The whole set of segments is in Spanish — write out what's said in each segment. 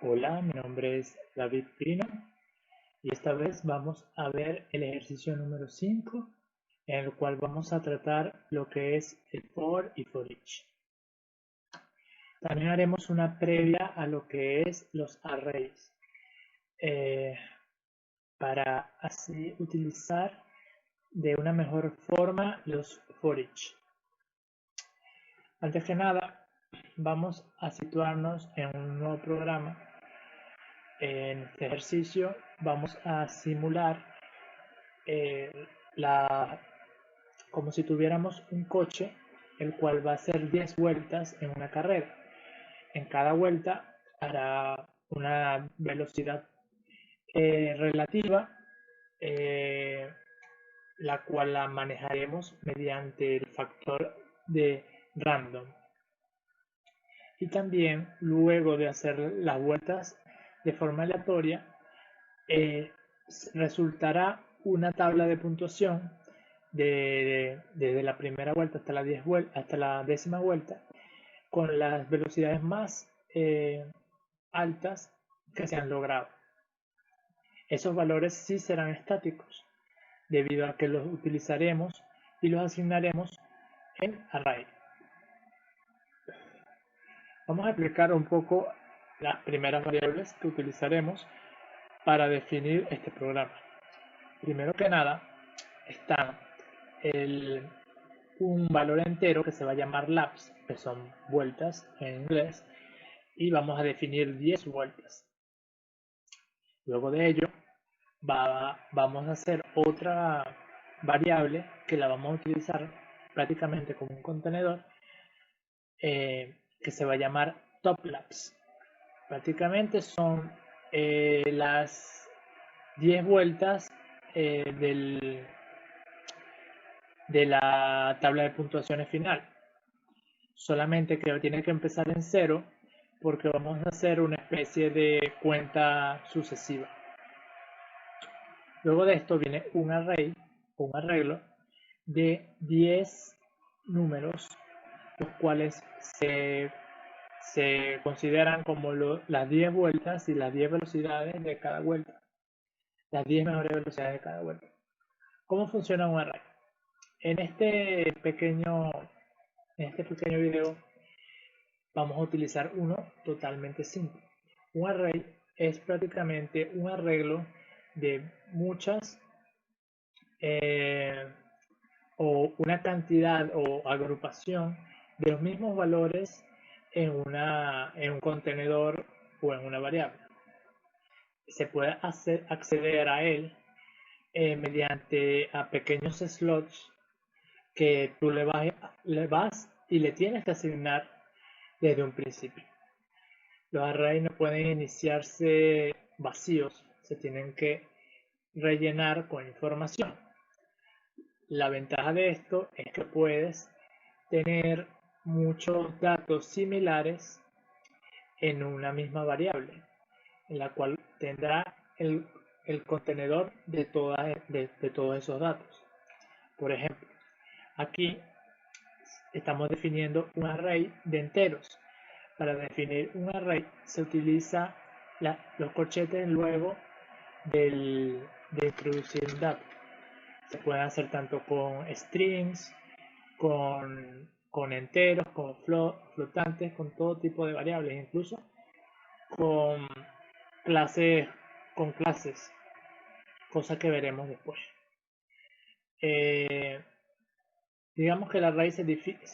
Hola, mi nombre es David Pino y esta vez vamos a ver el ejercicio número 5 en el cual vamos a tratar lo que es el for y for each. También haremos una previa a lo que es los arrays eh, para así utilizar de una mejor forma los for each. Antes que nada, vamos a situarnos en un nuevo programa. En este ejercicio vamos a simular eh, la, como si tuviéramos un coche el cual va a hacer 10 vueltas en una carrera. En cada vuelta hará una velocidad relativa, eh, la cual la manejaremos mediante el factor de random. Y también luego de hacer las vueltas de forma aleatoria, resultará una tabla de puntuación desde la primera vuelta hasta hasta la décima vuelta con las velocidades más altas que se han logrado. Esos valores sí serán estáticos debido a que los utilizaremos y los asignaremos en array. Vamos a explicar un poco las primeras variables que utilizaremos para definir este programa. Primero que nada están un valor entero que se va a llamar laps, que son vueltas en inglés, y vamos a definir 10 vueltas. Luego de ello vamos a hacer otra variable que la vamos a utilizar prácticamente como un contenedor, que se va a llamar top laps. Prácticamente son las 10 vueltas de la tabla de puntuaciones final. Solamente que tiene que empezar en cero porque vamos a hacer una especie de cuenta sucesiva. Luego de esto viene un array, un arreglo de 10 números, los cuales se consideran como las 10 vueltas y las 10 velocidades de cada vuelta, las 10 mejores velocidades de cada vuelta. ¿Cómo funciona un array? En este pequeño video vamos a utilizar uno totalmente simple. Un array es prácticamente un arreglo de muchas o una cantidad o agrupación de los mismos valores en un contenedor o en una variable. Se puede acceder a él mediante a pequeños slots que tú le vas y le tienes que asignar desde un principio. Los arrays no pueden iniciarse vacíos, se tienen que rellenar con información. La ventaja de esto es que puedes tener muchos datos similares en una misma variable, en la cual tendrá el contenedor de todos esos datos. Por ejemplo, aquí estamos definiendo un array de enteros. Para definir un array se utiliza los corchetes luego de introducir un dato. Se puede hacer tanto con strings, con enteros, con flotantes, con todo tipo de variables, incluso con clases, cosa que veremos después. Digamos que el array se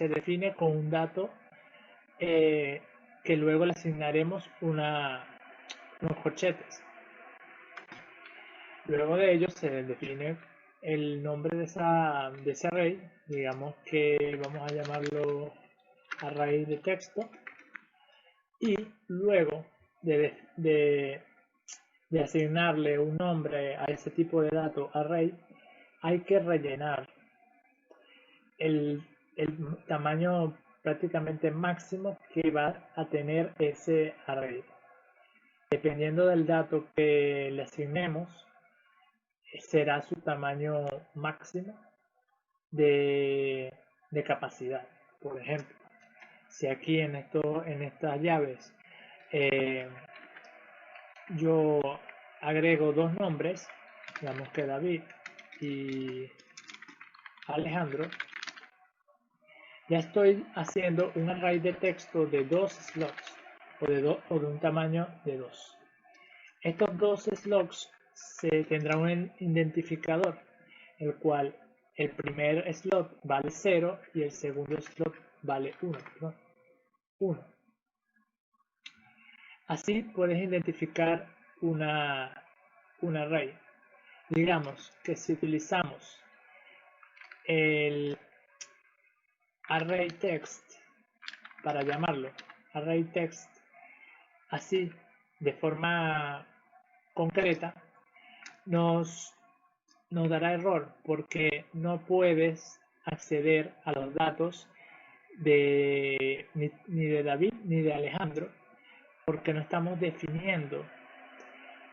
define con un dato que luego le asignaremos unos corchetes. Luego de ello se define el nombre de ese array, digamos que vamos a llamarlo array de texto, y luego de asignarle un nombre a ese tipo de dato array, hay que rellenar el tamaño prácticamente máximo que va a tener ese array. Dependiendo del dato que le asignemos, será su tamaño máximo de capacidad. Por ejemplo, si aquí en estas llaves yo agrego dos nombres, digamos que David y Alejandro, ya estoy haciendo un array de texto de dos slots o de un tamaño de 2. Estos dos slots se tendrá un identificador, el cual el primer slot vale 0 y el segundo slot vale 1. ¿No? 1. Así puedes identificar un array. Digamos que si utilizamos el array text para llamarlo array text así de forma concreta, nos dará error porque no puedes acceder a los datos ni de David ni de Alejandro, porque no estamos definiendo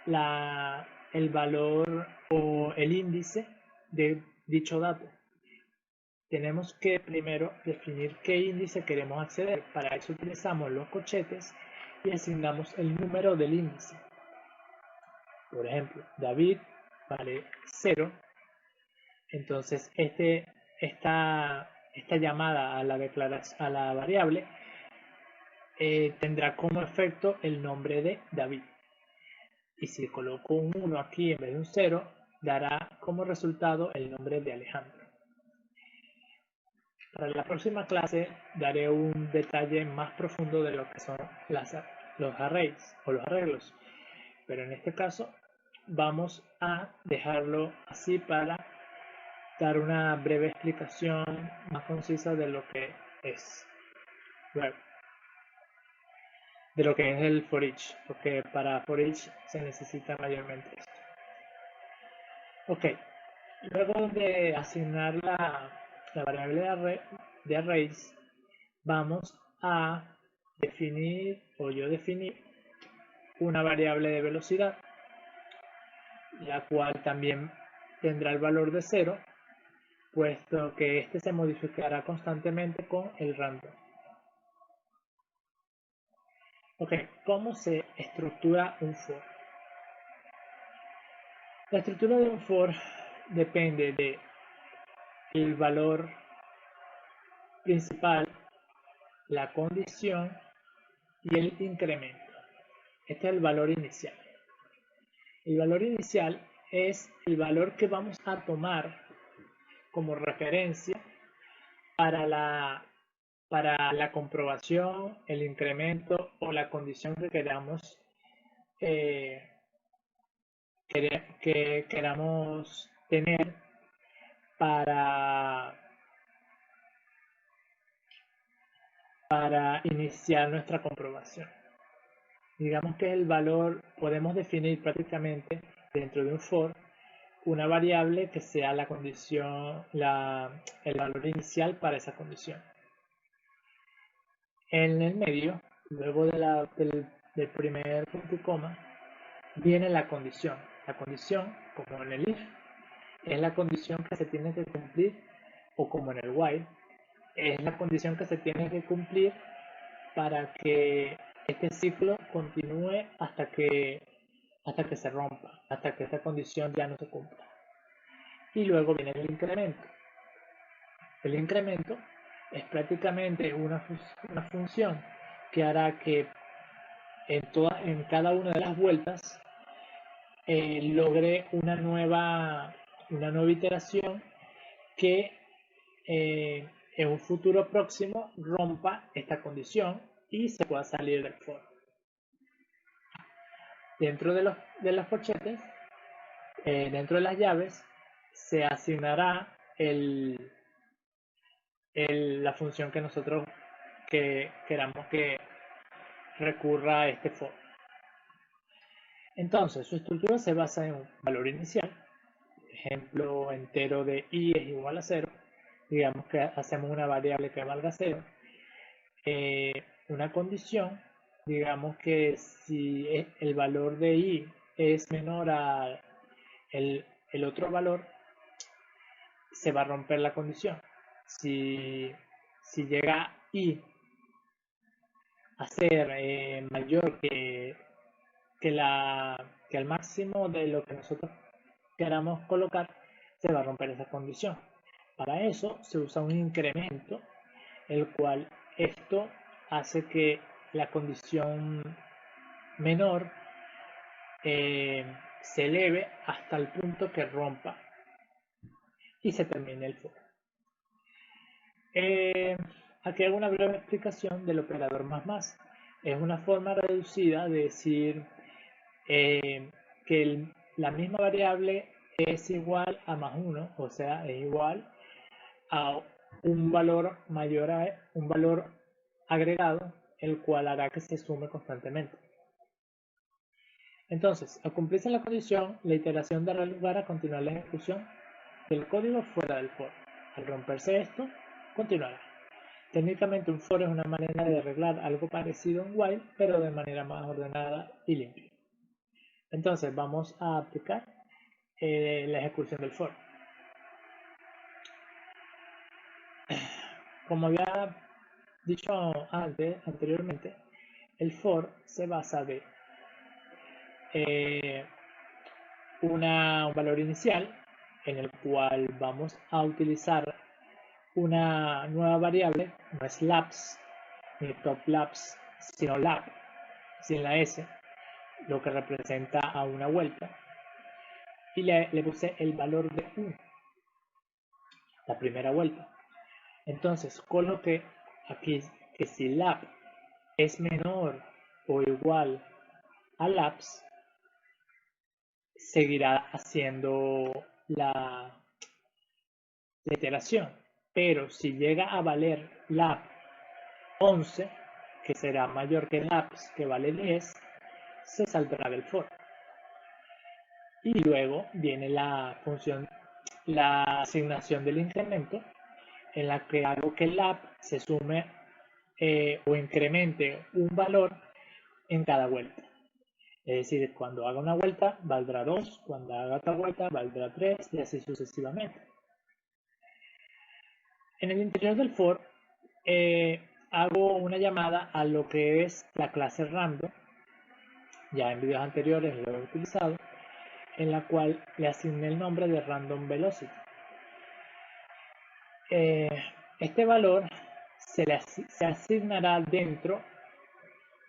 el valor o el índice de dicho dato. Tenemos que primero definir qué índice queremos acceder. Para eso utilizamos los corchetes y asignamos el número del índice. Por ejemplo, David vale 0. Entonces esta llamada a la variable tendrá como efecto el nombre de David. Y si coloco un 1 aquí en vez de un 0, dará como resultado el nombre de Alejandro. Para la próxima clase daré un detalle más profundo de lo que son los arrays o los arreglos. Pero en este caso vamos a dejarlo así para dar una breve explicación más concisa de lo que es. Bueno, de lo que es el for each, porque para for each se necesita mayormente esto. Ok, luego de asignar la variable de arrays, vamos a definir, o yo definí, una variable de velocidad, la cual también tendrá el valor de 0, puesto que este se modificará constantemente con el random. Ok, ¿cómo se estructura un for? La estructura de un for depende del valor principal, la condición y el incremento. Este es el valor inicial. El valor inicial es el valor que vamos a tomar como referencia para la comprobación, el incremento o la condición que queramos tener para iniciar nuestra comprobación. Digamos que el valor, podemos definir prácticamente dentro de un for una variable que sea la condición, el valor inicial para esa condición. En el medio, luego del primer punto y coma, viene la condición. La condición, como en el if, es la condición que se tiene que cumplir, o como en el while, es la condición que se tiene que cumplir para que este ciclo continúe hasta que se rompa, hasta que esta condición ya no se cumpla. Y luego viene el incremento. El incremento es prácticamente una función que hará que en cada una de las vueltas logre una nueva iteración que en un futuro próximo rompa esta condición y se pueda salir del for. Dentro de los corchetes, dentro de las llaves, se asignará la función que nosotros queramos que recurra a este for. Entonces, su estructura se basa en un valor inicial, por ejemplo, entero de i es igual a 0, digamos que hacemos una variable que valga 0, una condición, digamos que si el valor de i es menor a el otro valor, se va a romper la condición. Si llega i a ser mayor que que al máximo de lo que nosotros queramos colocar se va a romper esa condición. Para eso se usa un incremento, el cual esto hace que la condición menor se eleve hasta el punto que rompa y se termine el for. Aquí hago una breve explicación del operador más. Es una forma reducida de decir que la misma variable es igual a +1, o sea, es igual a un valor mayor a un valor agregado, el cual hará que se sume constantemente. Entonces, al cumplirse la condición, la iteración dará lugar a continuar la ejecución del código fuera del for. Al romperse esto, continuará. Técnicamente un for es una manera de arreglar algo parecido a un while, pero de manera más ordenada y limpia. Entonces vamos a aplicar la ejecución del for. Como había dicho anteriormente, el for se basa de un valor inicial en el cual vamos a utilizar una nueva variable, no es labs ni top labs, sino lab, sin la s, lo que representa a una vuelta, y le puse el valor de 1, la primera vuelta. Entonces coloqué aquí que si lab es menor o igual a labs, seguirá haciendo la iteración, pero si llega a valer lab 11, que será mayor que labs, que vale 10, se saldrá del for. Y luego viene la función, la asignación del incremento, en la que hago que lab se sume o incremente un valor en cada vuelta. Es decir, cuando haga una vuelta valdrá 2, cuando haga otra vuelta valdrá 3 y así sucesivamente. En el interior del for hago una llamada a lo que es la clase random, ya en videos anteriores lo he utilizado, en la cual le asigné el nombre de random velocity. Este valor se asignará dentro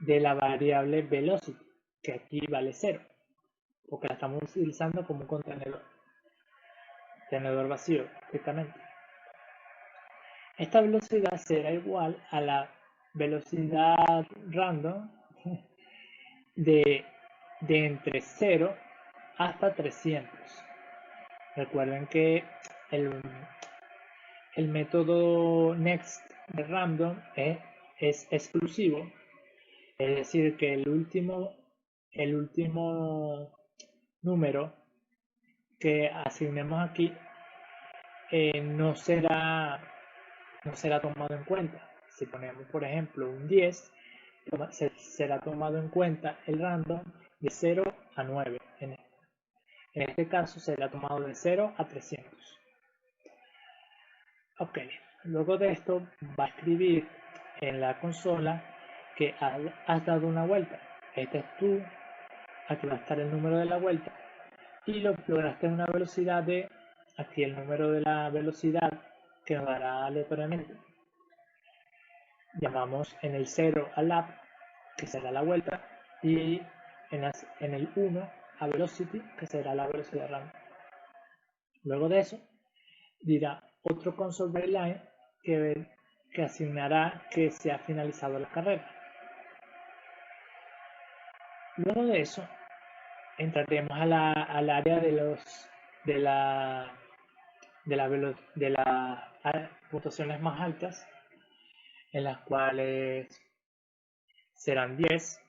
de la variable velocity, que aquí vale 0, porque la estamos utilizando como un contenedor vacío, prácticamente. Esta velocidad será igual a la velocidad random de entre 0 hasta 300. Recuerden que el método next de random es exclusivo, es decir, que el último número que asignemos aquí no será tomado en cuenta. Si ponemos, por ejemplo, un 10, será tomado en cuenta el random de 0 a 9. En este caso será tomado de 0 a 300. Ok, luego de esto va a escribir en la consola que has dado una vuelta. Este es tú, aquí va a estar el número de la vuelta y lo lograste en una velocidad de, aquí el número de la velocidad que nos dará aleatoriamente. Llamamos en el 0 a lap, que será la vuelta, y en el 1 a velocity, que será la velocidad random. Luego de eso dirá otro console.line que asignará que se ha finalizado la carrera. Luego de eso entraremos al área de las puntuaciones más altas, en las cuales serán 10,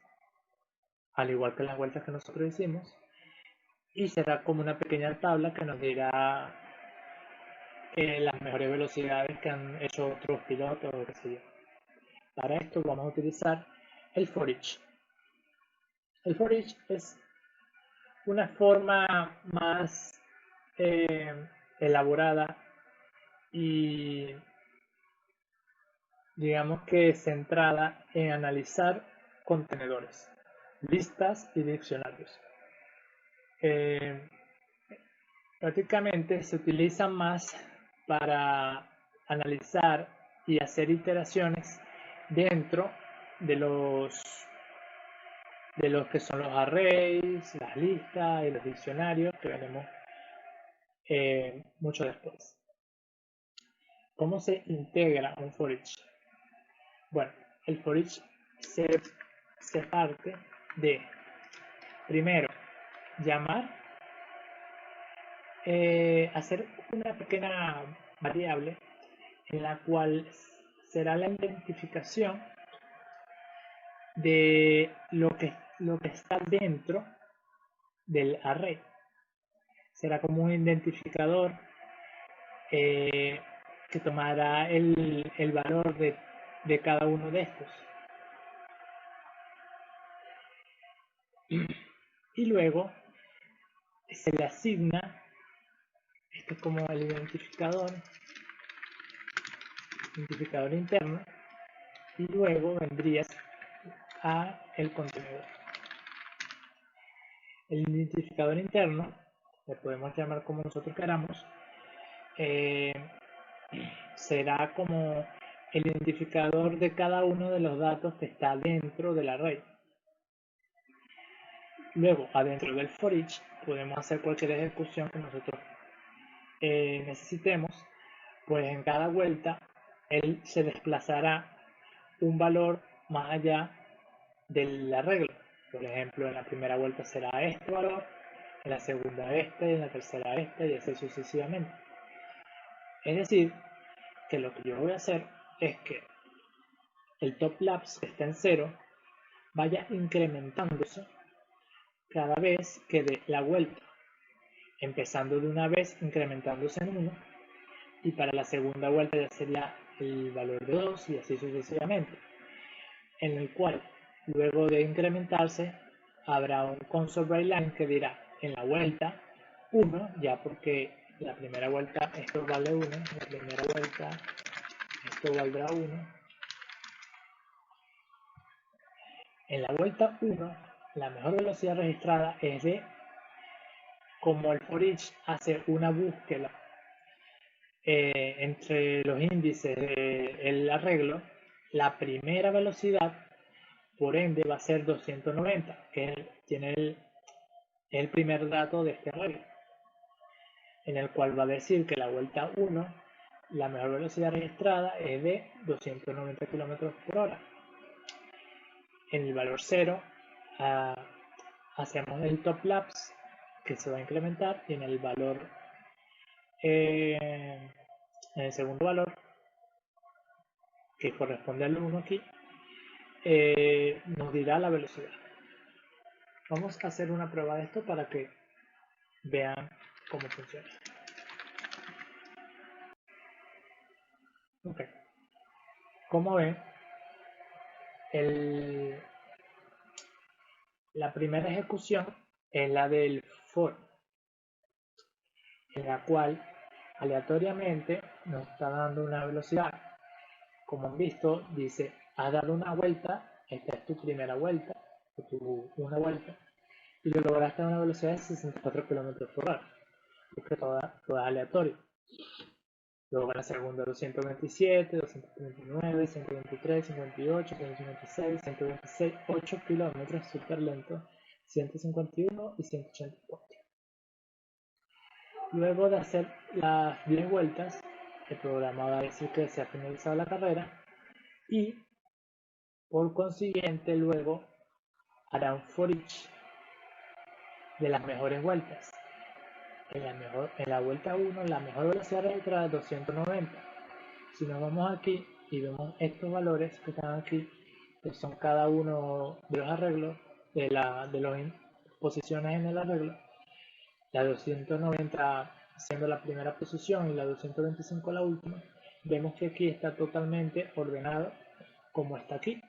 al igual que las vueltas que nosotros hicimos, y será como una pequeña tabla que nos dirá las mejores velocidades que han hecho otros pilotos o qué sé yo. Para esto vamos a utilizar el for each. El for each es una forma más elaborada y digamos que centrada en analizar contenedores. listas y diccionarios. Prácticamente se utiliza más para analizar y hacer iteraciones dentro de los que son los arrays, las listas y los diccionarios que veremos mucho después. ¿Cómo se integra un for each? Bueno, el for each se parte de, primero, llamar, hacer una pequeña variable en la cual será la identificación de lo que está dentro del array. Será como un identificador que tomará el valor de cada uno de estos. Y luego se le asigna, esto es como el identificador interno, y luego vendrías a el contenedor. El identificador interno, le podemos llamar como nosotros queramos, será como el identificador de cada uno de los datos que está dentro del array. Luego, adentro del for each, podemos hacer cualquier ejecución que nosotros necesitemos, pues en cada vuelta él se desplazará un valor más allá del arreglo. Por ejemplo, en la primera vuelta será este valor, en la segunda este, y en la tercera este, y así sucesivamente. Es decir, que lo que yo voy a hacer es que el top lapse que está en 0 vaya incrementándose cada vez que dé la vuelta, empezando de una vez incrementándose en 1, y para la segunda vuelta ya sería el valor de 2 y así sucesivamente, en el cual luego de incrementarse habrá un console write-line que dirá en la vuelta 1, ya porque la primera vuelta esto vale 1, la primera vuelta esto valdrá 1. En la vuelta 1, la mejor velocidad registrada es de, como el for each hace una búsqueda entre los índices del arreglo, la primera velocidad, por ende, va a ser 290, que tiene el primer dato de este arreglo, en el cual va a decir que la vuelta 1, la mejor velocidad registrada es de 290 km por hora. En el valor 0 hacemos el top lapse que se va a incrementar, y en el valor en el segundo valor, que corresponde al 1 aquí, nos dirá la velocidad. Vamos a hacer una prueba de esto para que vean cómo funciona. Ok. Como ven, la primera ejecución es la del for, en la cual aleatoriamente nos está dando una velocidad. Como han visto, dice, has dado una vuelta, esta es tu primera vuelta, una vuelta, y lo lograste a una velocidad de 64 km por hora, porque todo es aleatorio. Luego la segunda 227, 239, 123, 58, 156, 126, 8 kilómetros súper lento, 151 y 184. Luego de hacer las 10 vueltas, el programa va a decir que se ha finalizado la carrera, y por consiguiente luego hará un for each de las mejores vueltas. En la vuelta 1, la mejor velocidad registrada es 290. Si nos vamos aquí y vemos estos valores que están aquí, que son cada uno de los arreglos, de las posiciones en el arreglo, la 290 siendo la primera posición y la 225 la última, vemos que aquí está totalmente ordenado como está aquí.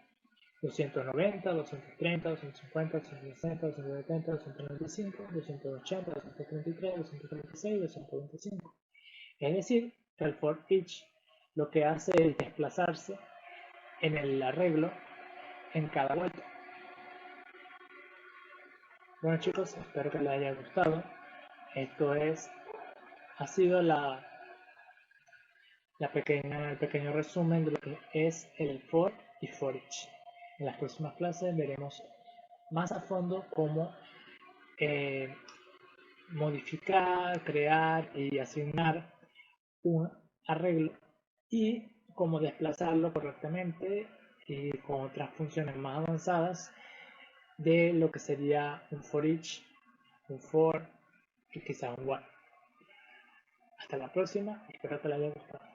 290, 230, 250, 260, 270, 295, 280, 233, 236, 225. Es decir, que el for each lo que hace es desplazarse en el arreglo en cada vuelta. Bueno chicos, espero que les haya gustado. Esto ha sido el pequeño resumen de lo que es el for y for each. En las próximas clases veremos más a fondo cómo eh, modificar, crear y asignar un arreglo y cómo desplazarlo correctamente y con otras funciones más avanzadas de lo que sería un for each, un for y quizá un while. Hasta la próxima, espero que les haya gustado.